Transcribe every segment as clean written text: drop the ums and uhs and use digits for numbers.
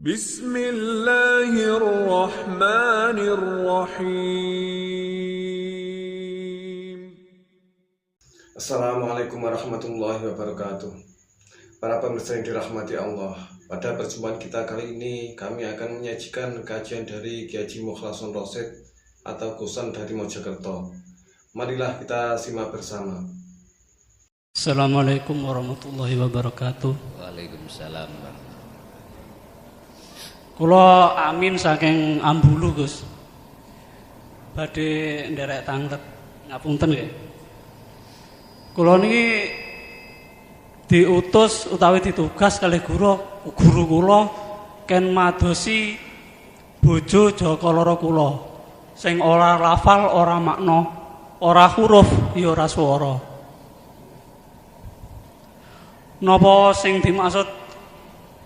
Bismillahirrahmanirrahim. Assalamualaikum warahmatullahi wabarakatuh. Para pemirsa yang dirahmati Allah, pada perjumpaan kita kali ini kami akan menyajikan kajian dari Kiai Haji Mukhlason Rosyid atau Gusan dari Mojokerto. Marilah kita simak bersama. Assalamualaikum warahmatullahi wabarakatuh. Waalaikumsalam. Kula amin saking Ambulu, Gus. Badhe nderek tanglet. Ngapunten nggih. Kula niki diutus utawi ditugas kalih guru kula ken madosi bojo Jaka Lara kula sing ora lafal, ora makna, ora huruf, ya ora swara. Napa sing dimaksud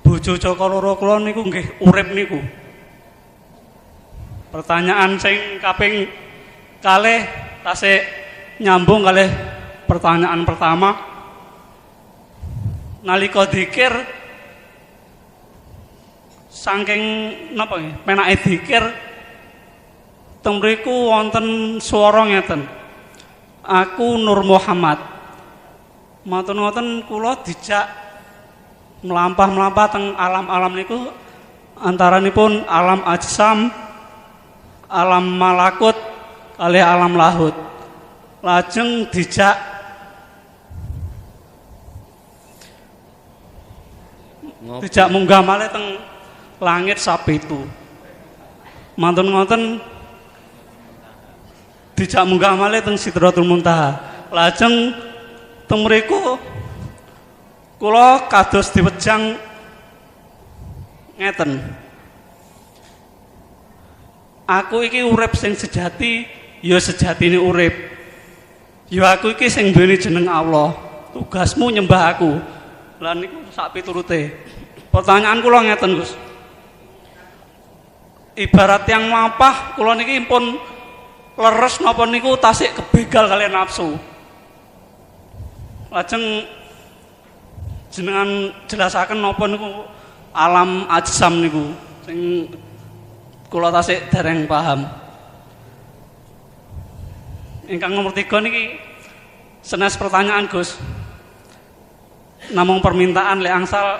bojo Jaka Lara kula niku nggih urip niku? Pertanyaan sing kaping kalih tasih nyambung kalih pertanyaan pertama. Nalika dzikir saking napa nggih? Penake dzikir teng mriku wonten swara ngeten. Aku Nur Muhammad. Matur ngoten kula dijak melampah-melampah teng alam-alam niku antaranipun alam ajsam, alam malakut kalih alam lahut. Lajeng dijak munggah malih teng langit sapitu. Mantun ngoten dijak munggah malih teng Sidratul Muntaha. Lajeng teng mriku kula kados diwejang ngeten. Aku iki urip sing sejati, ya sejatine urip. Ya aku iki sing duweni jeneng Allah. Tugasmu nyembah aku. Lah niku sak piturute. Pertanyaan kula ngeten, Gus. Ibarat yang mlampah kula niki pun leres napa niku tasik kebegal kalian nafsu. Lajeng jenengan jelasaken napa niku alam ajsam niku sing kula tasik dereng paham. Ingkang nomor 3 niki senes pertanyaan, Gus. Namung permintaan lek angsal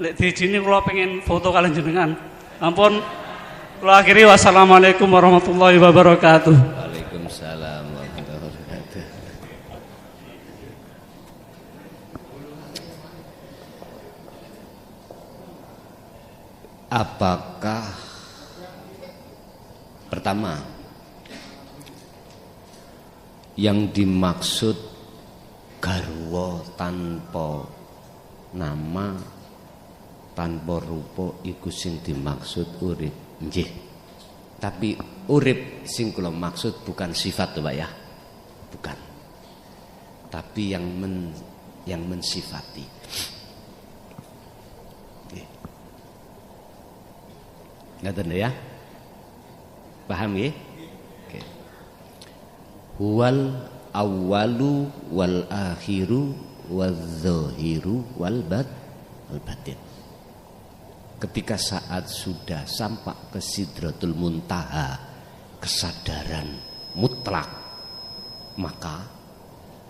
lek diijini kula pengen foto kalian jenengan. Ampun kula akhiri wassalamualaikum warahmatullahi wabarakatuh. Waalaikumsalam warahmatullahi wabarakatuh. Apakah pertama yang dimaksud garwa tanpa nama tanpa rupa iku sing dimaksud urip? Nggih. Tapi urip sing kula maksud bukan sifat to, Pak ya. Bukan. Tapi yang mensifati. Nggih. Ngaten ya? Paham nggih? Oke. Huwal awwalu wal akhiru wal zahiru wal batin. Ketika saat sudah sampai ke Sidratul Muntaha, kesadaran mutlak, maka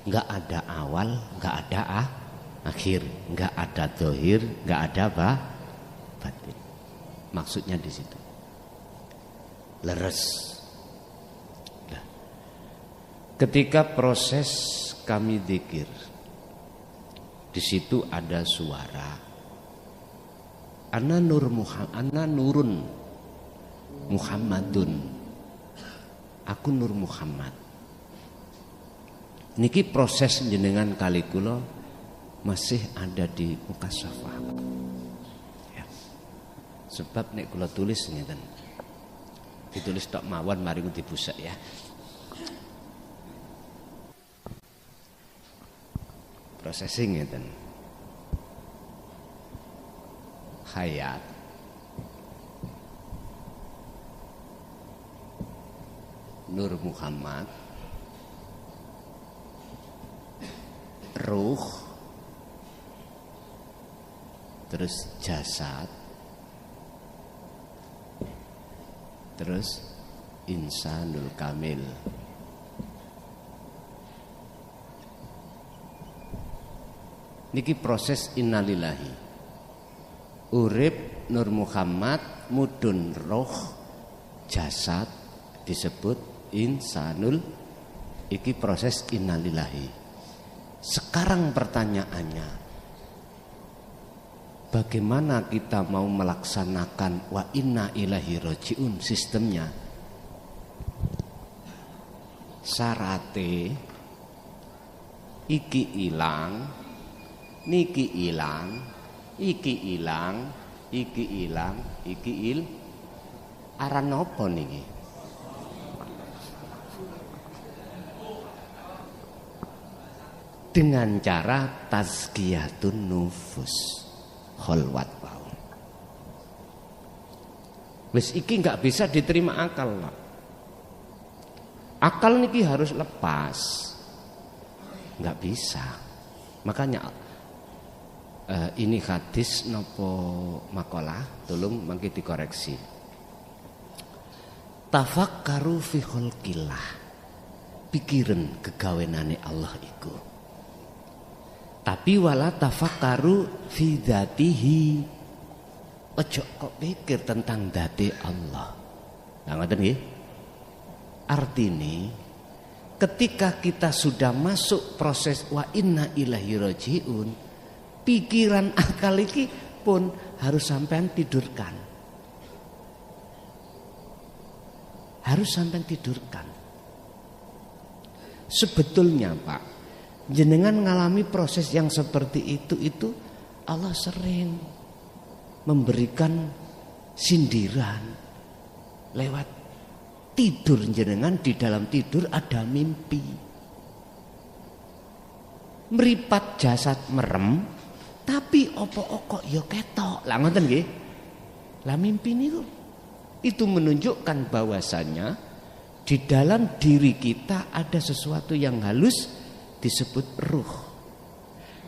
enggak ada awal, enggak ada akhir, enggak ada zahir, enggak ada batin. Maksudnya di situ. Leres. Nah, ketika proses kami zikir, di situ ada suara. Ana nurun Muhammadun. Aku Nur Muhammad. Niki proses jenengan kali kula masih ada di muka syafa. Ya. Sebab nek kula tulis ngeten. Ditulis tok mawon mari dibusak ya. Processing ngeten. Hayat Nur Muhammad, ruh, terus jasad, terus insanul kamil. Niki proses innalillahi. Urip Nur Muhammad mudun roh jasad disebut insanul, iki proses innalillahi. Sekarang pertanyaannya, bagaimana kita mau melaksanakan wa inna ilaihi rajiun sistemnya? Syarate iki ilang, niki ilang, iki ilang, iki ilang, iki aran apa niki? Dengan cara tazkiyatun nufus, kholwat wau. Wis iki nggak bisa diterima akal, Pak. Akal niki harus lepas, nggak bisa. Makanya ini hadis nopo makalah, tolong mangke dikoreksi. Tafakkaru fi khalqillah, pikiran kegawenane Allah iku. Tapi wala tafakkaru fi dzatihi, ojo kok pikir tentang dzati Allah. Nah, ngoten nggih. Artine ketika kita sudah masuk proses wa inna ilaihi rajiun, pikiran akal iki pun harus sampean tidurkan. Harus sampean tidurkan. Sebetulnya Pak, jenengan ngalami proses yang seperti itu Allah sering memberikan sindiran lewat tidur jenengan. Di dalam tidur ada mimpi, meripat jasad merem, tapi opo-oko yo ketok. Lah ngoten nggih. Lah mimpi niku itu menunjukkan bahwasannya di dalam diri kita ada sesuatu yang halus disebut ruh.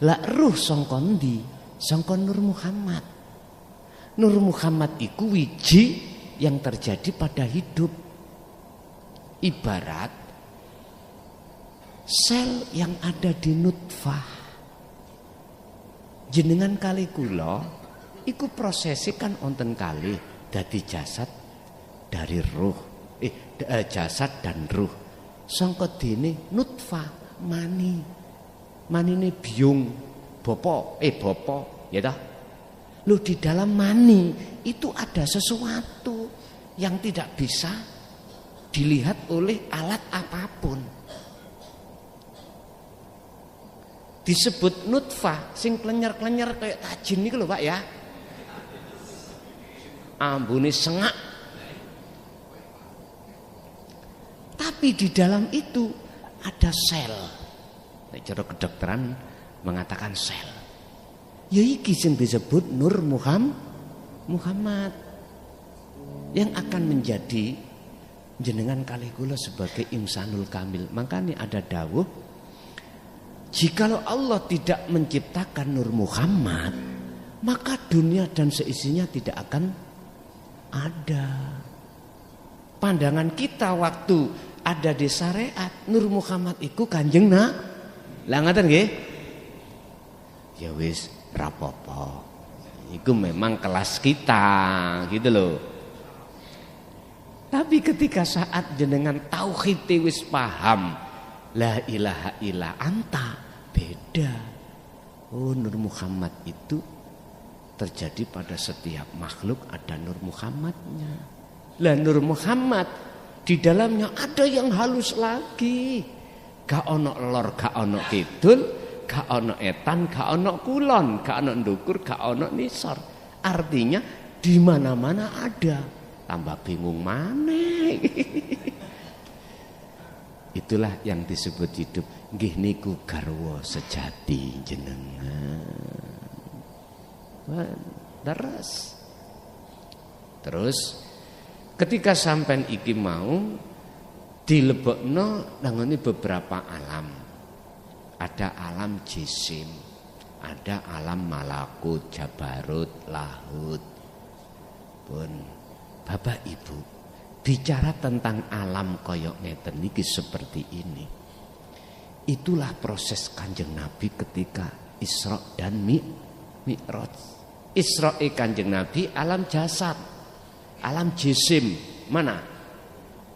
Lah ruh sangka ndi? Sangka Nur Muhammad. Nur Muhammad iku wiji yang terjadi pada hidup. Ibarat sel yang ada di nutfah. Jenengan kali kula iku prosesi kan onten kali dadi jasad dari ruh. Jasad dan ruh. Sangka dene nutfah mani. Manine biung bopo ya dah. Lu di dalam mani itu ada sesuatu yang tidak bisa dilihat oleh alat apapun. Disebut nutfah, sing klenyer-klenyer kayak tajin niku lho Pak ya. Ambune sengak. Tapi di dalam itu ada sel. Nek cara kedokteran mengatakan sel. Ya iki sing disebut Nur Muhammad yang akan menjadi jenengan kali kula sebagai insanul kamil. Makanya ada dawuh, jikalau Allah tidak menciptakan Nur Muhammad, maka dunia dan seisinya tidak akan ada. Pandangan kita waktu ada di syariat Nur Muhammad iku Kanjeng nak. Lah ngaten nggih? Ya wis rapopo. Iku memang kelas kita, gitu loh. Tapi ketika saat jenengan tauhid wis paham, la ilaha illa anta, beda. Oh, Nur Muhammad itu terjadi pada setiap makhluk, ada Nur Muhammadnya. Lah Nur Muhammad di dalamnya ada yang halus lagi. Gak ono lor, gak ono kidul, gak ono etan, gak ono kulon, gak ono ndukur, gak ono nisor. Artinya di mana-mana ada. Tambah bingung maneh. Itulah yang disebut hidup. Nggih niku garwa sejati jenengan. Terus ketika sampean iki mau dilebokno nangoni beberapa alam. Ada alam jisim, ada alam malakut, jabarut, lahut. Pun Bapak Ibu bicara tentang alam koyok ngeten niki seperti ini. Itulah proses Kanjeng Nabi ketika Isra dan Mi'raj. Isra Kanjeng Nabi alam jasad, alam jisim. Mana?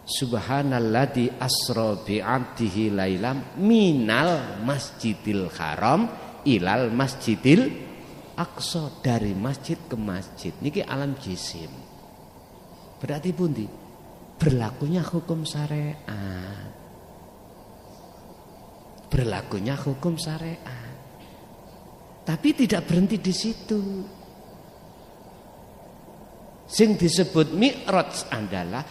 Subhanalladzi asra bi'abdihi lailam minal masjidil haram ilal masjidil aqsa, dari masjid ke masjid. Niki alam jisim. Berarti pundi? Berlakunya hukum syariat. Berlakunya hukum syariat. Tapi tidak berhenti di situ. Sing disebut Mi'raj adalah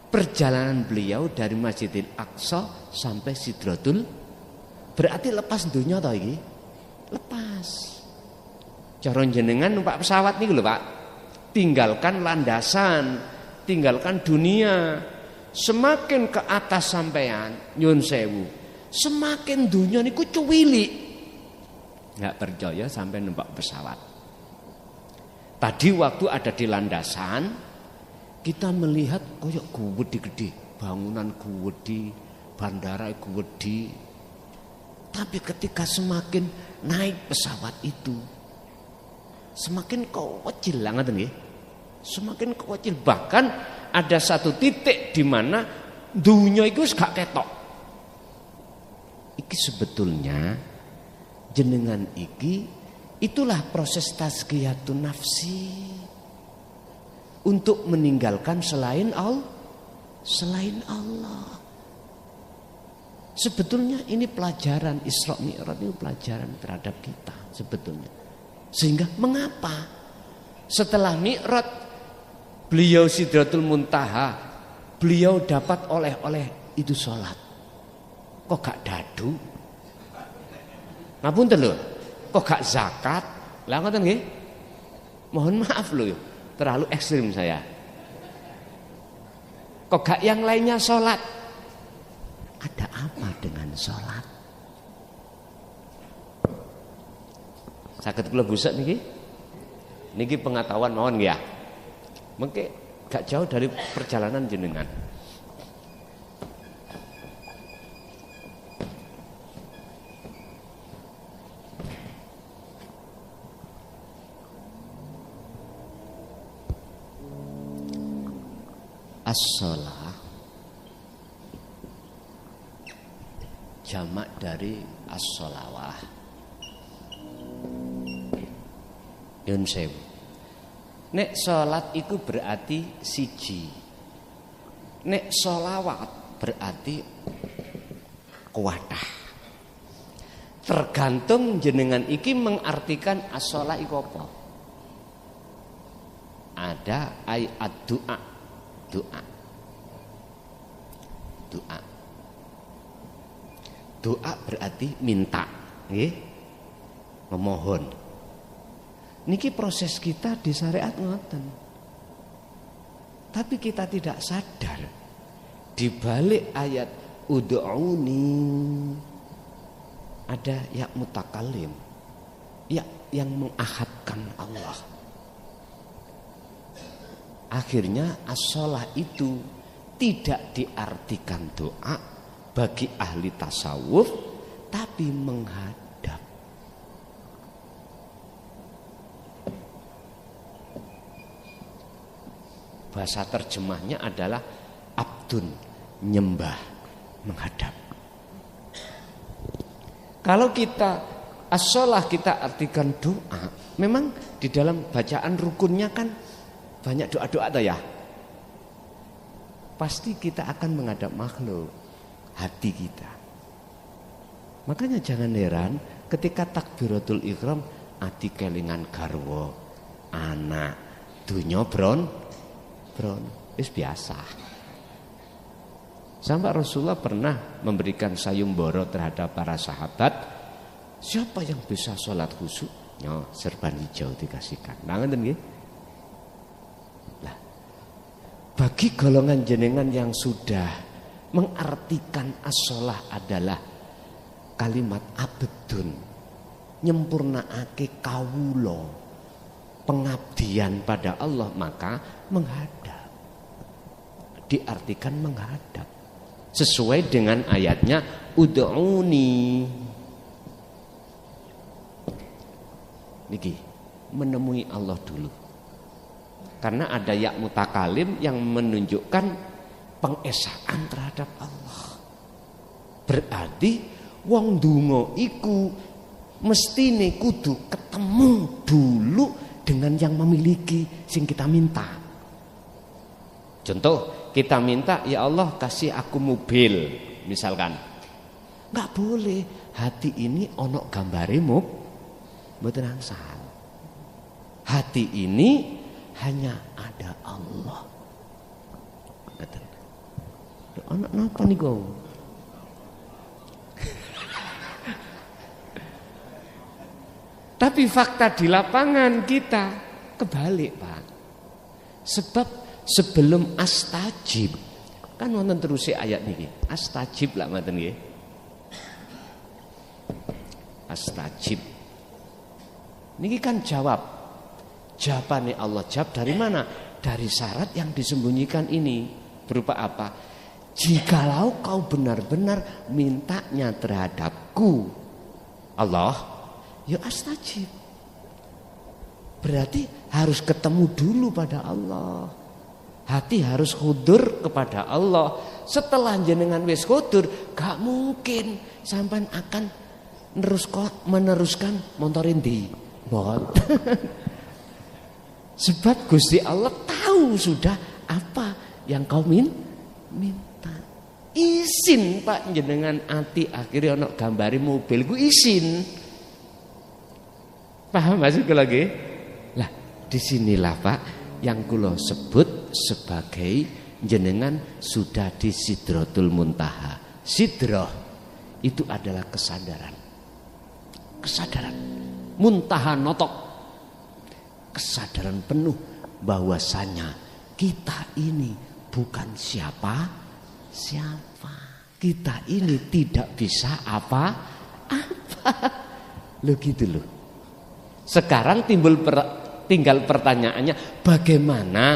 perjalanan beliau dari Masjidil Aqsa sampai Sidratul. Berarti lepas dunia toh iki? Lepas. Cara jenengan numpak pesawat nih lho Pak. Tinggalkan landasan, tinggalkan dunia. Semakin ke atas sampean nyun sewu, semakin dunia niku cuwilik. Enggak percaya sampai numpak pesawat. Tadi waktu ada di landasan, kita melihat koyok gede-gede, bangunan gede, bandara gede. Tapi ketika semakin naik pesawat itu, semakin kecil banget nih. Semakin kecil, bahkan ada satu titik di mana dunia itu gak ketok. Iki sebetulnya jenengan iki itulah proses tazkiyatun nafsi untuk meninggalkan selain Allah. Sebetulnya ini pelajaran Isra Mi'raj, ini pelajaran terhadap kita sebetulnya. Sehingga mengapa setelah Mi'raj beliau Sidratul Muntaha, beliau dapat oleh itu sholat, kok gak dadu? Ngapunten lho, kok gak zakat? Lah ngoten nggih. Mohon maaf lho, terlalu ekstrim saya. Kok gak yang lainnya sholat? Ada apa dengan sholat? Saged kula busak niki? Niki pengetahuan mawon nggih ya. Mengke gak jauh dari perjalanan jenengan. As-shalah jamak dari as-sholawah. Yun sewu. Nek sholat itu berarti siji. Nek sholawat berarti kuwadah. Tergantung jenengan iki mengartikan as-sholah iku apa. Ada ayat doa. Doa berarti minta, nggih. Memohon. Niki proses kita di syariat ngoten. Tapi kita tidak sadar di balik ayat ud'uni ada ya mutakallim, ya yang mengahadkan Allah. Akhirnya as-shalah itu tidak diartikan doa bagi ahli tasawuf, tapi menghadap. Bahasa terjemahnya adalah abdun, nyembah, menghadap. Kalau kita as-shalah kita artikan doa, memang di dalam bacaan rukunnya kan banyak doa-doa tuh ya. Pasti kita akan menghadap makhluk, hati kita. Makanya jangan heran ketika takbiratul ihram ati kelingan garwa, anak, dunya bron, wis biasa. Sampai Rasulullah pernah memberikan sayembara terhadap para sahabat. Siapa yang bisa sholat khusyuk? Ya, serban hijau dikasihkan. Nah, ngoten nggih. Lah, bagi golongan jenengan yang sudah mengartikan as-shalah adalah kalimat abdun, nyempurnaake kawula pengabdian pada Allah, maka menghadap. Diartikan menghadap sesuai dengan ayatnya ud'uni. Niki menemui Allah dulu. Karena ada ya mutakalim yang menunjukkan pengesaan terhadap Allah. Berarti wong donga iku mestine kudu ketemu dulu dengan yang memiliki sing kita minta. Contoh, kita minta, ya Allah kasih aku mobil, misalkan. Enggak boleh, hati ini ono gambare mboten angsal. Hati ini hanya ada Allah. Ngoten. Ono napa niku? Tapi fakta di lapangan kita kebalik, Pak. Sebab sebelum astajib, kan wonten terus ayat niki. Astajib lah ngoten nggih. Astajib. Niki kan jawab. Jawabane Allah, jawab dari mana? Dari syarat yang disembunyikan ini. Berupa apa? Jikalau kau benar-benar mintanya terhadapku, Allah, ya astajib. Berarti harus ketemu dulu pada Allah. Hati harus khudur kepada Allah. Setelah jenengan wis khudur, gak mungkin sampean akan meneruskan montorin di bot. Sebab Gusti Allah tahu sudah apa yang kau minta. Isin Pak jenengan ati akhirnya ono gambari mobil ku isin. Paham maksudku lagi? Lah, disinilah Pak yang kula sebut sebagai jenengan sudah di Sidratul Muntaha. Sidrah itu adalah kesadaran. Kesadaran. Muntaha notok. Kesadaran penuh bahwasanya kita ini bukan siapa-siapa. Kita ini tidak bisa apa-apa. Loh gitu loh. Sekarang tinggal pertanyaannya, bagaimana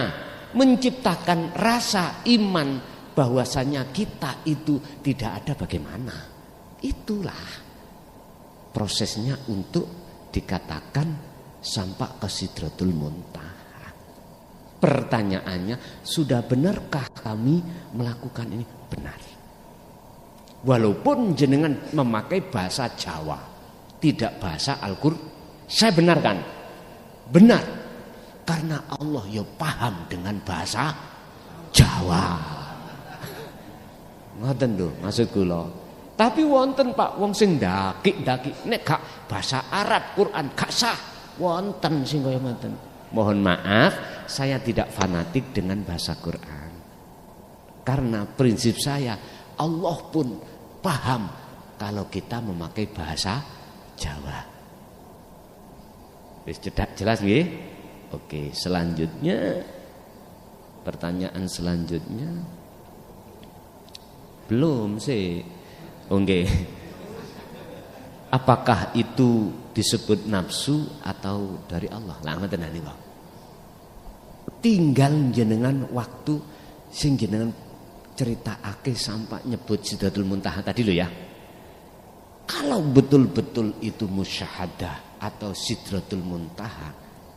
menciptakan rasa iman bahwasanya kita itu tidak ada, bagaimana? Itulah prosesnya untuk dikatakan sampai ke Sidratul Muntaha. Pertanyaannya, sudah benarkah kami melakukan ini? Benar. Walaupun jenengan memakai bahasa Jawa, tidak bahasa Al-Qur'an, saya benarkan. Benar. Karena Allah ya paham dengan bahasa Jawa. Ngoten lho maksud kula. Tapi wonten Pak wong sing ndaki-ndaki nek gak bahasa Arab Quran gak sah. Wonten sing kaya ngoten. Mohon maaf, saya tidak fanatik dengan bahasa Quran. Karena prinsip saya, Allah pun paham kalau kita memakai bahasa Jawa. Wis jelas nggih? Oke, selanjutnya pertanyaan selanjutnya. Belum sih. Oke. Apakah itu disebut nafsu atau dari Allah? Lah ngoten niki, Pak. Tinggal jenengan waktu sing jenengan ceritakake sampai nyebut Sidratul Muntaha tadi lo ya. Kalau betul-betul itu musyahadah atau Sidratul Muntaha,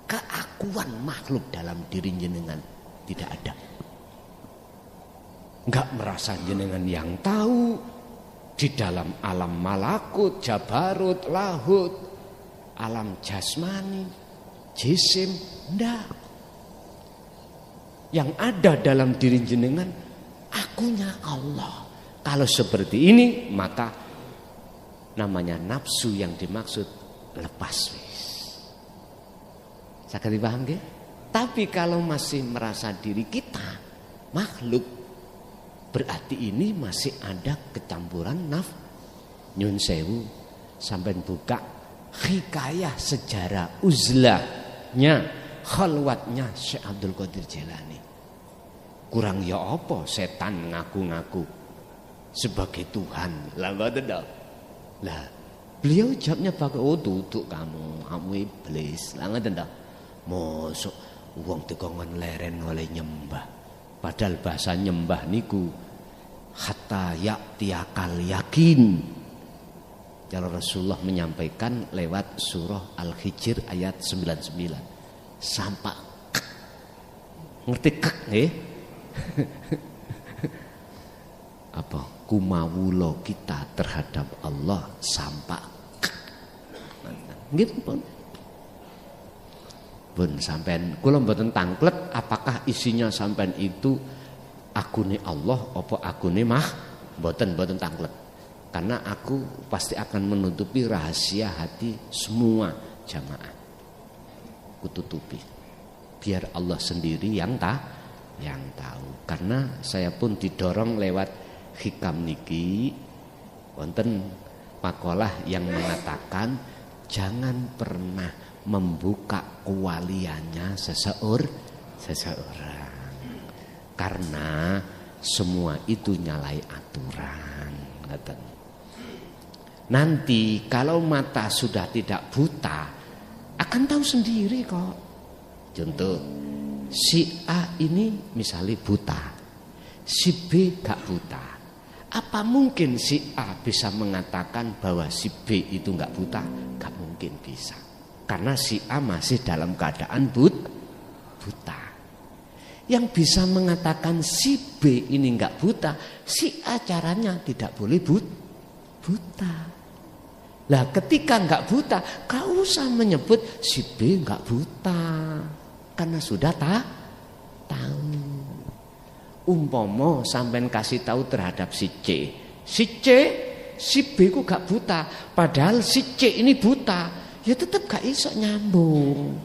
keakuan makhluk dalam diri jenengan tidak ada. Enggak merasa jenengan yang tahu. Di dalam alam malakut, jabarut, lahut, alam jasmani, jisim, enggak. Yang ada dalam diri jenengan, akunya Allah. Kalau seperti ini, maka namanya nafsu yang dimaksud lepas. Sakit dipaham nggih? Tapi kalau masih merasa diri kita makhluk, berarti ini masih ada kecampuran nyun sewu. Sampai buka hikayah sejarah uzlahnya, khalwatnya Syekh Abdul Qadir Jailani. Kurang ya apa setan ngaku-ngaku sebagai Tuhan. Lah ngoten to. Lah Beliau jawabnya pakai, oh duduk kamu iblis. Lah ngoten ta. Mosok wong dikongkon leren oleh nyembah. Padahal bahasa nyembah niku hatta ya'tiyakal yakin. Kalau Rasulullah menyampaikan lewat surah Al-Hijr ayat 99. Sampai ngerti kek nggih? Apa kumawulo kita terhadap Allah sampai nggih pun. Pun sampean kula mboten tangklet apakah isinya sampean itu akune Allah apa akune mboten tangklet. Karena aku pasti akan menutupi rahasia hati semua jamaah. Kututupi. Biar Allah sendiri yang tahu. Karena saya pun didorong lewat hikam niki wonten makalah yang mengatakan jangan pernah membuka kewaliannya seseorang. Karena semua itu nyalai aturan. Nanti kalau mata sudah tidak buta akan tahu sendiri kok. Contoh, si A ini misalnya buta, si B gak buta. Apa mungkin si A bisa mengatakan bahwa si B itu gak buta? Gak mungkin bisa. Karena si A masih dalam keadaan buta. Yang bisa mengatakan si B ini gak buta, si A caranya tidak boleh buta. Lah ketika enggak buta, kau usah menyebut si B enggak buta. Karena sudah tahu. Umpomo sampean kasih tahu terhadap si C. Si B ku enggak buta, padahal si C ini buta. Ya tetap enggak iso nyambung.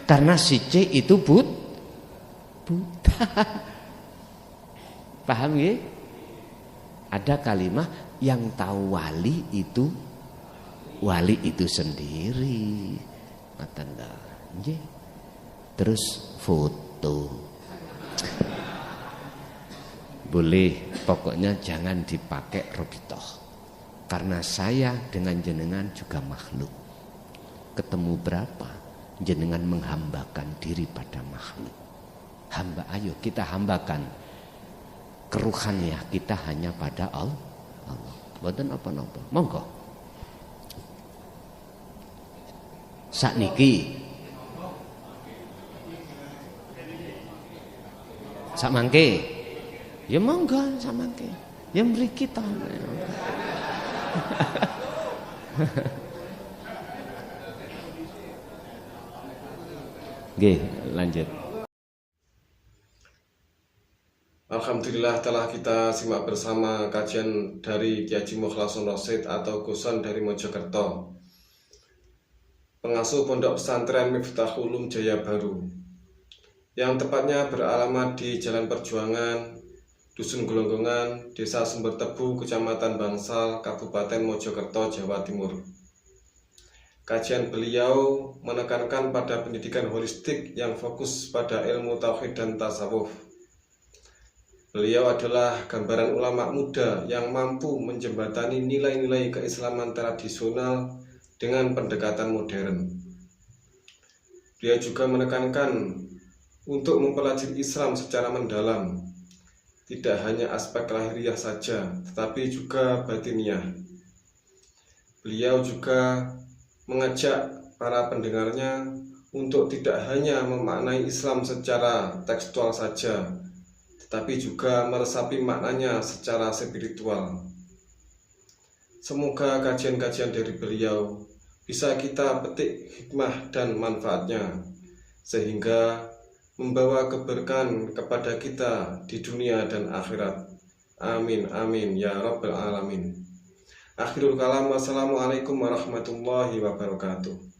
Karena si C itu buta. Paham ya? Ada kalimat yang tahu wali itu sendiri. Terus foto boleh, pokoknya jangan dipakai robitoh. Karena saya dengan jenengan juga makhluk. Ketemu berapa jenengan menghambakan diri pada makhluk. Hamba, ayo kita hambakan keruhannya kita hanya pada Allah. Mboten apa-apa. Monggo. Sakniki samangke ya monggo samangke ya mriki to. Nggih, lanjut. Alhamdulillah telah kita simak bersama kajian dari Kiai Haji Mukhlason Rosyid atau Guson dari Mojokerto, pengasuh Pondok Pesantren Miftahul Ulum Jaya Baru, yang tepatnya beralamat di Jalan Perjuangan, Dusun Gelonggongan, Desa Sumber Tebu, Kecamatan Bangsal, Kabupaten Mojokerto, Jawa Timur. Kajian beliau menekankan pada pendidikan holistik yang fokus pada ilmu tauhid dan tasawuf. Beliau adalah gambaran ulama muda yang mampu menjembatani nilai-nilai keislaman tradisional dengan pendekatan modern. Beliau juga menekankan untuk mempelajari Islam secara mendalam, tidak hanya aspek lahiriah saja, tetapi juga batiniah. Beliau juga mengajak para pendengarnya untuk tidak hanya memaknai Islam secara tekstual saja, tetapi juga meresapi maknanya secara spiritual. Semoga kajian-kajian dari beliau bisa kita petik hikmah dan manfaatnya, sehingga membawa keberkahan kepada kita di dunia dan akhirat. Amin, amin, ya rabbal alamin. Akhirul kalam, wassalamualaikum warahmatullahi wabarakatuh.